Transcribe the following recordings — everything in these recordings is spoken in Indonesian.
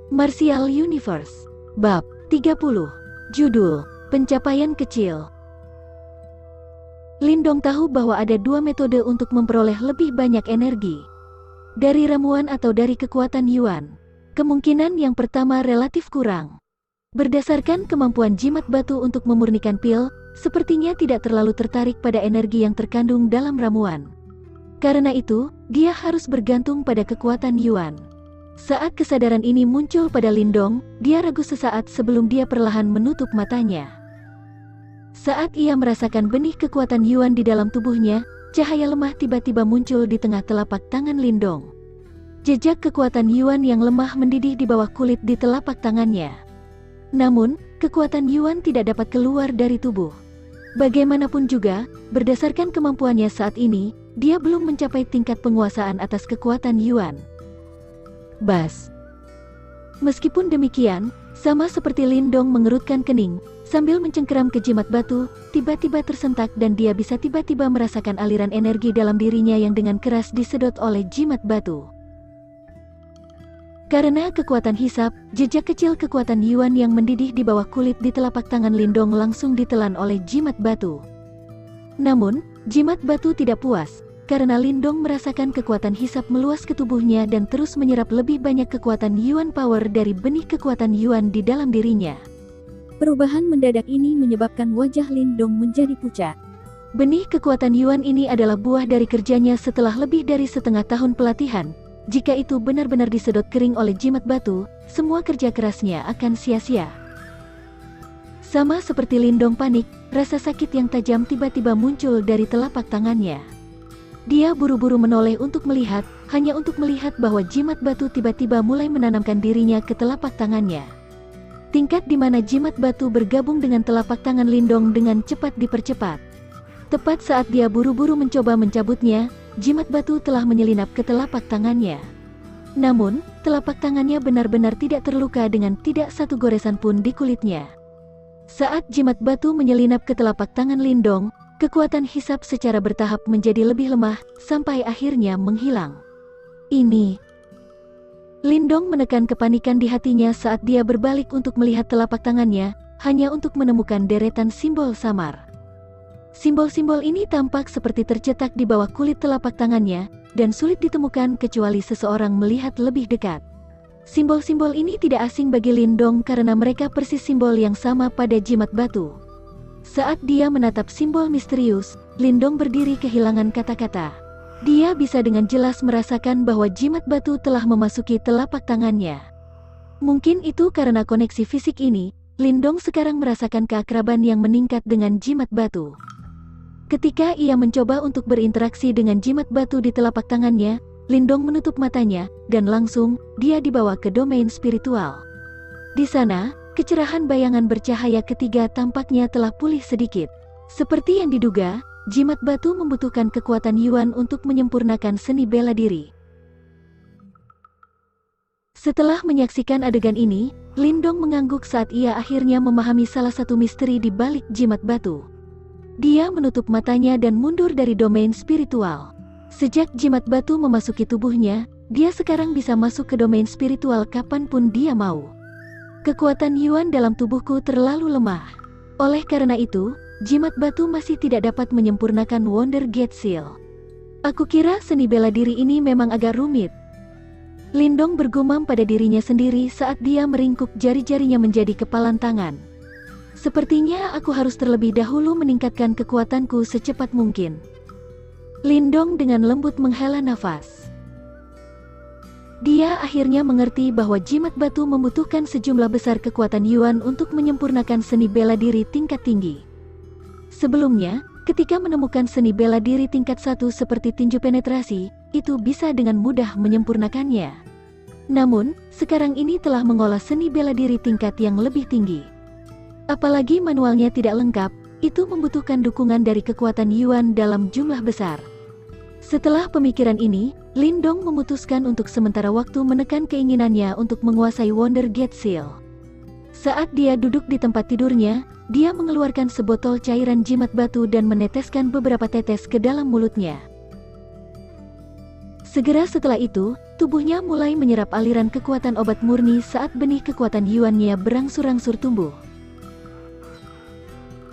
Martial Universe. Bab 30. Judul, Pencapaian Kecil. Lindong tahu bahwa ada dua metode untuk memperoleh lebih banyak energi. Dari ramuan atau dari kekuatan Yuan. Kemungkinan yang pertama relatif kurang. Berdasarkan kemampuan jimat batu untuk memurnikan pil, sepertinya tidak terlalu tertarik pada energi yang terkandung dalam ramuan. Karena itu, dia harus bergantung pada kekuatan Yuan. Saat kesadaran ini muncul pada Lindong, dia ragu sesaat sebelum dia perlahan menutup matanya. Saat ia merasakan benih kekuatan Yuan di dalam tubuhnya, cahaya lemah tiba-tiba muncul di tengah telapak tangan Lindong. Jejak kekuatan Yuan yang lemah mendidih di bawah kulit di telapak tangannya. Namun, kekuatan Yuan tidak dapat keluar dari tubuh. Bagaimanapun juga, berdasarkan kemampuannya saat ini, dia belum mencapai tingkat penguasaan atas kekuatan Yuan. Bas. Meskipun demikian, sama seperti Lindong mengerutkan kening, sambil mencengkeram ke jimat batu, tiba-tiba tersentak dan dia bisa tiba-tiba merasakan aliran energi dalam dirinya yang dengan keras disedot oleh jimat batu. Karena kekuatan hisap, jejak kecil kekuatan Yuan yang mendidih di bawah kulit di telapak tangan Lindong langsung ditelan oleh jimat batu. Namun, jimat batu tidak puas. Karena Lindong merasakan kekuatan hisap meluas ke tubuhnya dan terus menyerap lebih banyak kekuatan Yuan power dari benih kekuatan Yuan di dalam dirinya. Perubahan mendadak ini menyebabkan wajah Lindong menjadi pucat. Benih kekuatan Yuan ini adalah buah dari kerjanya setelah lebih dari setengah tahun pelatihan. Jika itu benar-benar disedot kering oleh jimat batu, semua kerja kerasnya akan sia-sia. Sama seperti Lindong panik, rasa sakit yang tajam tiba-tiba muncul dari telapak tangannya. Dia buru-buru menoleh untuk melihat, hanya untuk melihat bahwa jimat batu tiba-tiba mulai menanamkan dirinya ke telapak tangannya. Tingkat di mana jimat batu bergabung dengan telapak tangan Lindong dengan cepat dipercepat. Tepat saat dia buru-buru mencoba mencabutnya, jimat batu telah menyelinap ke telapak tangannya. Namun, telapak tangannya benar-benar tidak terluka dengan tidak satu goresan pun di kulitnya. Saat jimat batu menyelinap ke telapak tangan Lindong, kekuatan hisap secara bertahap menjadi lebih lemah, sampai akhirnya menghilang. Ini. Lindong menekan kepanikan di hatinya saat dia berbalik untuk melihat telapak tangannya, hanya untuk menemukan deretan simbol samar. Simbol-simbol ini tampak seperti tercetak di bawah kulit telapak tangannya, dan sulit ditemukan kecuali seseorang melihat lebih dekat. Simbol-simbol ini tidak asing bagi Lindong karena mereka persis simbol yang sama pada jimat batu. Saat dia menatap simbol misterius, Lindong berdiri kehilangan kata-kata. Dia bisa dengan jelas merasakan bahwa jimat batu telah memasuki telapak tangannya. Mungkin itu karena koneksi fisik ini, Lindong sekarang merasakan keakraban yang meningkat dengan jimat batu. Ketika ia mencoba untuk berinteraksi dengan jimat batu di telapak tangannya, Lindong menutup matanya, dan langsung, dia dibawa ke domain spiritual. Di sana, kecerahan bayangan bercahaya ketiga tampaknya telah pulih sedikit. Seperti yang diduga, jimat batu membutuhkan kekuatan Yuan untuk menyempurnakan seni bela diri. Setelah menyaksikan adegan ini, Lindong mengangguk saat ia akhirnya memahami salah satu misteri di balik jimat batu. Dia menutup matanya dan mundur dari domain spiritual. Sejak jimat batu memasuki tubuhnya, dia sekarang bisa masuk ke domain spiritual kapanpun dia mau. Kekuatan Yuan dalam tubuhku terlalu lemah. Oleh karena itu, jimat batu masih tidak dapat menyempurnakan Wonder Gate Seal. Aku kira seni bela diri ini memang agak rumit. Lindong bergumam pada dirinya sendiri saat dia meringkuk jari-jarinya menjadi kepalan tangan. Sepertinya aku harus terlebih dahulu meningkatkan kekuatanku secepat mungkin. Lindong dengan lembut menghela nafas. Dia akhirnya mengerti bahwa jimat batu membutuhkan sejumlah besar kekuatan Yuan untuk menyempurnakan seni bela diri tingkat tinggi. Sebelumnya, ketika menemukan seni bela diri tingkat 1 seperti tinju penetrasi, itu bisa dengan mudah menyempurnakannya. Namun, sekarang ini telah mengolah seni bela diri tingkat yang lebih tinggi. Apalagi manualnya tidak lengkap, itu membutuhkan dukungan dari kekuatan Yuan dalam jumlah besar. Setelah pemikiran ini, Lindong memutuskan untuk sementara waktu menekan keinginannya untuk menguasai Wonder Gate Seal. Saat dia duduk di tempat tidurnya, dia mengeluarkan sebotol cairan jimat batu dan meneteskan beberapa tetes ke dalam mulutnya. Segera setelah itu, tubuhnya mulai menyerap aliran kekuatan obat murni saat benih kekuatan Yuan-nya berangsur-angsur tumbuh.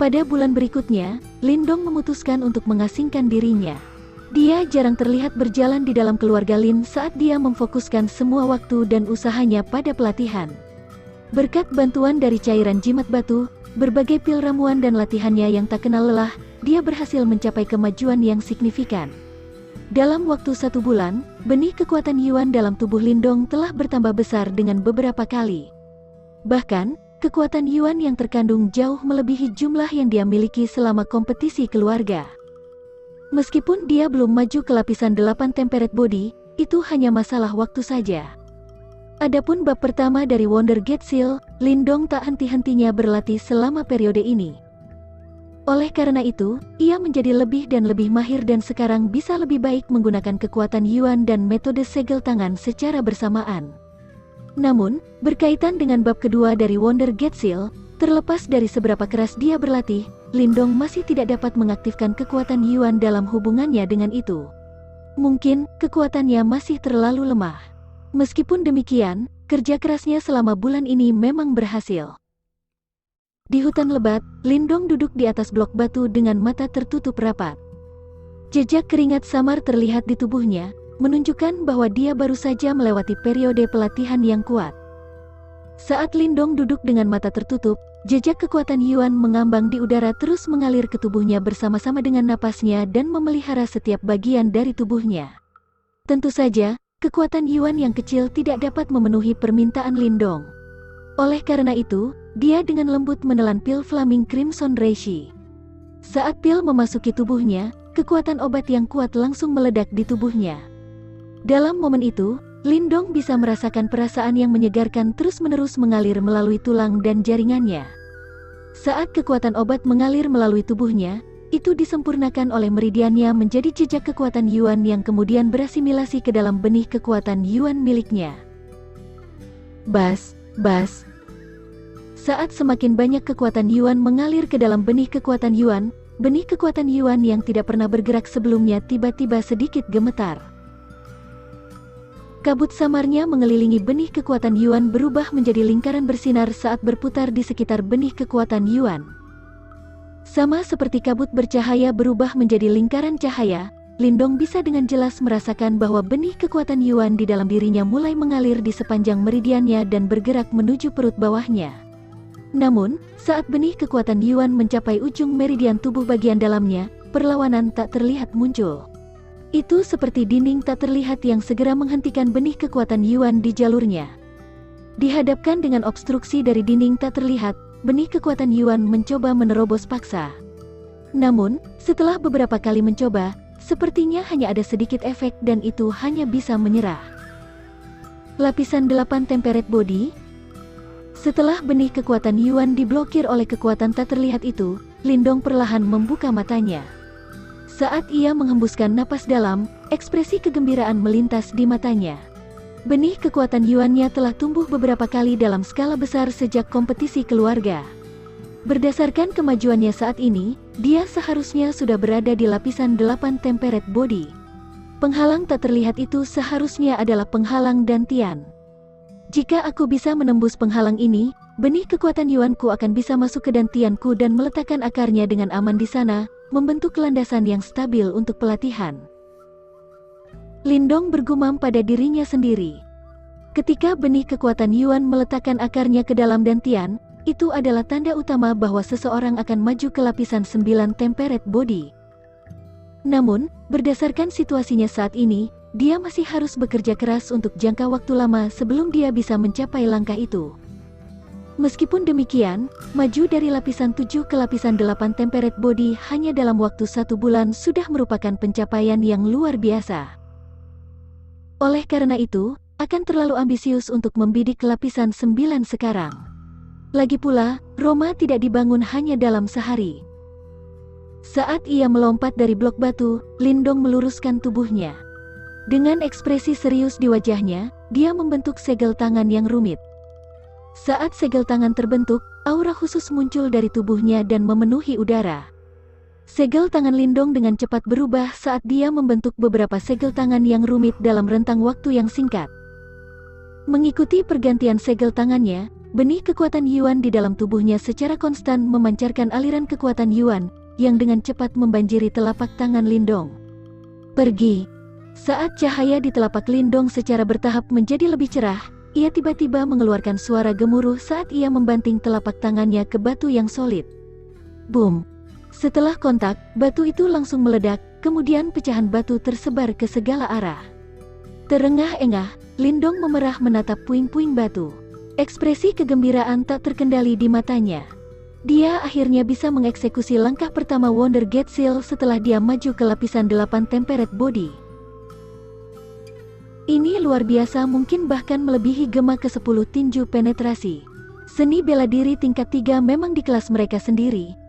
Pada bulan berikutnya, Lin Dong memutuskan untuk mengasingkan dirinya. Dia jarang terlihat berjalan di dalam keluarga Lin saat dia memfokuskan semua waktu dan usahanya pada pelatihan. Berkat bantuan dari cairan jimat batu, berbagai pil ramuan dan latihannya yang tak kenal lelah, dia berhasil mencapai kemajuan yang signifikan. Dalam waktu 1 bulan, benih kekuatan Yuan dalam tubuh Lin Dong telah bertambah besar dengan beberapa kali. Bahkan, kekuatan Yuan yang terkandung jauh melebihi jumlah yang dia miliki selama kompetisi keluarga. Meskipun dia belum maju ke lapisan 8 temperate body, itu hanya masalah waktu saja. Adapun bab pertama dari Wonder Gate Seal, Lin Dong tak henti-hentinya berlatih selama periode ini. Oleh karena itu, ia menjadi lebih dan lebih mahir dan sekarang bisa lebih baik menggunakan kekuatan Yuan dan metode segel tangan secara bersamaan. Namun, berkaitan dengan bab kedua dari Wonder Gate Seal, terlepas dari seberapa keras dia berlatih, Lin Dong masih tidak dapat mengaktifkan kekuatan Yuan dalam hubungannya dengan itu. Mungkin, kekuatannya masih terlalu lemah. Meskipun demikian, kerja kerasnya selama bulan ini memang berhasil. Di hutan lebat, Lin Dong duduk di atas blok batu dengan mata tertutup rapat. Jejak keringat samar terlihat di tubuhnya, menunjukkan bahwa dia baru saja melewati periode pelatihan yang kuat. Saat Lin Dong duduk dengan mata tertutup, jejak kekuatan Yuan mengambang di udara terus mengalir ke tubuhnya bersama-sama dengan napasnya dan memelihara setiap bagian dari tubuhnya. Tentu saja, kekuatan Yuan yang kecil tidak dapat memenuhi permintaan Lin Dong. Oleh karena itu, dia dengan lembut menelan pil Flaming Crimson Reishi. Saat pil memasuki tubuhnya, kekuatan obat yang kuat langsung meledak di tubuhnya. Dalam momen itu, Lin Dong bisa merasakan perasaan yang menyegarkan terus-menerus mengalir melalui tulang dan jaringannya. Saat kekuatan obat mengalir melalui tubuhnya, itu disempurnakan oleh meridiannya menjadi jejak kekuatan Yuan yang kemudian berasimilasi ke dalam benih kekuatan Yuan miliknya. Bas. Saat semakin banyak kekuatan Yuan mengalir ke dalam benih kekuatan Yuan, benih kekuatan Yuan yang tidak pernah bergerak sebelumnya tiba-tiba sedikit gemetar. Kabut samarnya mengelilingi benih kekuatan Yuan berubah menjadi lingkaran bersinar saat berputar di sekitar benih kekuatan Yuan. Sama seperti kabut bercahaya berubah menjadi lingkaran cahaya, Lin Dong bisa dengan jelas merasakan bahwa benih kekuatan Yuan di dalam dirinya mulai mengalir di sepanjang meridiannya dan bergerak menuju perut bawahnya. Namun, saat benih kekuatan Yuan mencapai ujung meridian tubuh bagian dalamnya, perlawanan tak terlihat muncul. Itu seperti dinding tak terlihat yang segera menghentikan benih kekuatan Yuan di jalurnya. Dihadapkan dengan obstruksi dari dinding tak terlihat, benih kekuatan Yuan mencoba menerobos paksa. Namun, setelah beberapa kali mencoba, sepertinya hanya ada sedikit efek dan itu hanya bisa menyerah. Lapisan 8 temperate body. Setelah benih kekuatan Yuan diblokir oleh kekuatan tak terlihat itu, Lin Dong perlahan membuka matanya. Saat ia menghembuskan napas dalam, ekspresi kegembiraan melintas di matanya. Benih kekuatan Yuan-nya telah tumbuh beberapa kali dalam skala besar sejak kompetisi keluarga. Berdasarkan kemajuannya saat ini, dia seharusnya sudah berada di lapisan 8 temperate body. Penghalang tak terlihat itu seharusnya adalah penghalang dantian. Jika aku bisa menembus penghalang ini, benih kekuatan Yuan-ku akan bisa masuk ke dantianku dan meletakkan akarnya dengan aman di sana, membentuk landasan yang stabil untuk pelatihan. Lin Dong bergumam pada dirinya sendiri. Ketika benih kekuatan Yuan meletakkan akarnya ke dalam dantian, itu adalah tanda utama bahwa seseorang akan maju ke lapisan 9 temperate body. Namun, berdasarkan situasinya saat ini, dia masih harus bekerja keras untuk jangka waktu lama sebelum dia bisa mencapai langkah itu. Meskipun demikian, maju dari lapisan 7 ke lapisan 8 temperate body hanya dalam waktu 1 bulan sudah merupakan pencapaian yang luar biasa. Oleh karena itu, akan terlalu ambisius untuk membidik lapisan 9 sekarang. Lagi pula, Roma tidak dibangun hanya dalam sehari. Saat ia melompat dari blok batu, Lin Dong meluruskan tubuhnya. Dengan ekspresi serius di wajahnya, dia membentuk segel tangan yang rumit. Saat segel tangan terbentuk, aura khusus muncul dari tubuhnya dan memenuhi udara. Segel tangan Lindong dengan cepat berubah saat dia membentuk beberapa segel tangan yang rumit dalam rentang waktu yang singkat. Mengikuti pergantian segel tangannya, benih kekuatan Yuan di dalam tubuhnya secara konstan memancarkan aliran kekuatan Yuan yang dengan cepat membanjiri telapak tangan Lindong. Pergi. Saat cahaya di telapak Lindong secara bertahap menjadi lebih cerah, ia tiba-tiba mengeluarkan suara gemuruh saat ia membanting telapak tangannya ke batu yang solid. Boom! Setelah kontak, batu itu langsung meledak, kemudian pecahan batu tersebar ke segala arah. Terengah-engah, Lindong memerah menatap puing-puing batu. Ekspresi kegembiraan tak terkendali di matanya. Dia akhirnya bisa mengeksekusi langkah pertama Wonder Gate Seal setelah dia maju ke lapisan 8 Temperate Body. Ini luar biasa, mungkin bahkan melebihi gema ke-10 tinju penetrasi. Seni bela diri tingkat 3 memang di kelas mereka sendiri,